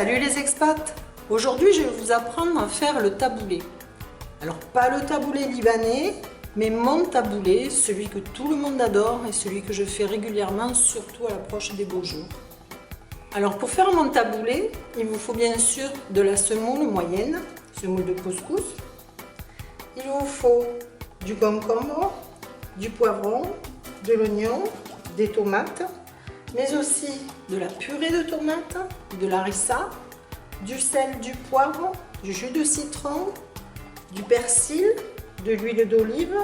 Salut les expats! Aujourd'hui je vais vous apprendre à faire le taboulé. Alors pas le taboulé libanais, mais mon taboulé, celui que tout le monde adore et celui que je fais régulièrement, surtout à l'approche des beaux jours. Alors pour faire mon taboulé, il vous faut bien sûr de la semoule moyenne, semoule de couscous. Il vous faut du concombre, du poivron, de l'oignon, des tomates, mais aussi de la purée de tomates, de la harissa, du sel, du poivre, du jus de citron, du persil, de l'huile d'olive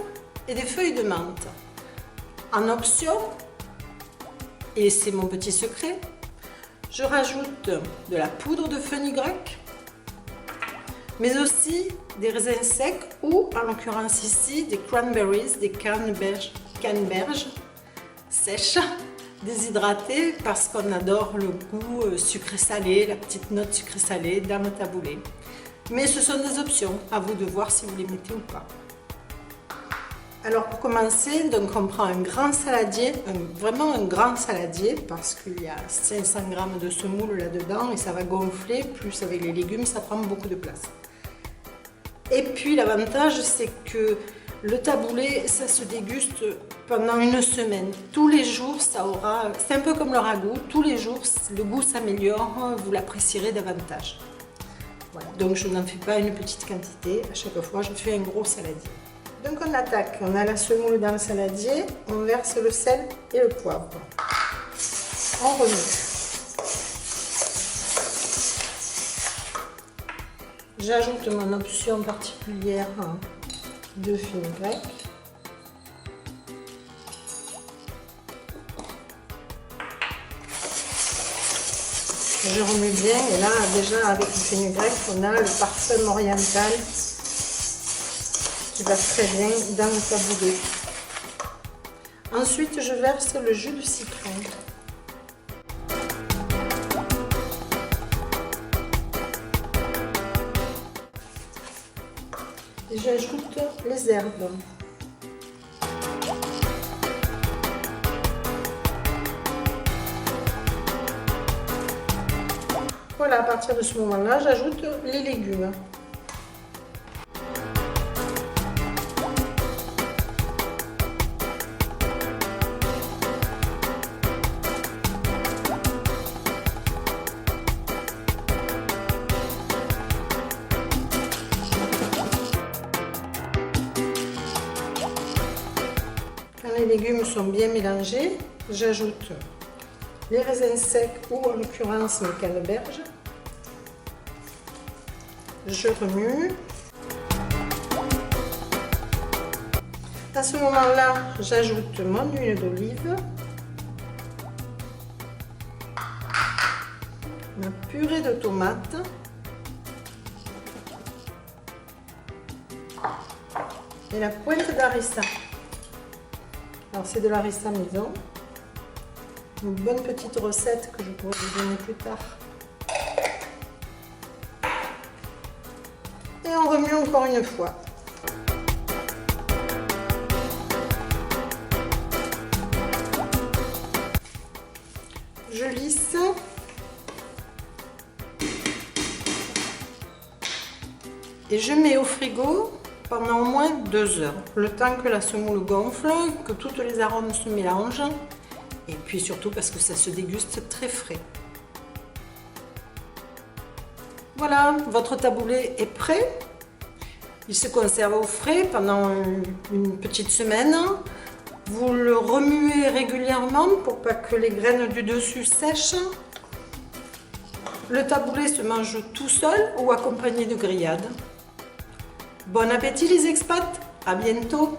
et des feuilles de menthe. En option, et c'est mon petit secret, je rajoute de la poudre de fenugrec, mais aussi des raisins secs ou, en l'occurrence ici, des cranberries, des canneberges sèches, déshydratées parce qu'on adore le goût sucré-salé, la petite note sucré-salé dans le taboulé. Mais ce sont des options, à vous de voir si vous les mettez ou pas. Alors pour commencer, donc on prend un grand saladier, vraiment un grand saladier parce qu'il y a 500 g de semoule là-dedans et ça va gonfler, plus avec les légumes ça prend beaucoup de place. Et puis l'avantage c'est que le taboulé ça se déguste pendant une semaine. Tous les jours ça aura, c'est un peu comme le ragoût, tous les jours le goût s'améliore, vous l'apprécierez davantage. Voilà, donc je n'en fais pas une petite quantité, à chaque fois je fais un gros saladier. Donc on attaque, on a la semoule dans le saladier, on verse le sel et le poivre. On remet. J'ajoute mon option particulière de fenugrec. Je remets bien et là déjà avec le fenugrec on a le parfum oriental qui va très bien dans le taboulé. Ensuite je verse le jus de citron. Et j'ajoute les herbes. Voilà, à partir de ce moment-là, j'ajoute les légumes. Quand les légumes sont bien mélangés, j'ajoute les raisins secs ou en l'occurrence les canneberges. Je remue. À ce moment-là, j'ajoute mon huile d'olive, ma purée de tomates et la pointe d'harissa. Alors c'est de l'harissa maison, une bonne petite recette que je pourrai vous donner plus tard. Et on remue encore une fois. Je lisse. Et je mets au frigo pendant au moins 2 heures. Le temps que la semoule gonfle, que toutes les arômes se mélangent. Et puis surtout parce que ça se déguste très frais. Voilà, votre taboulé est prêt. Il se conserve au frais pendant une petite semaine. Vous le remuez régulièrement pour pas que les graines du dessus sèchent. Le taboulé se mange tout seul ou accompagné de grillades. Bon appétit les expats, à bientôt!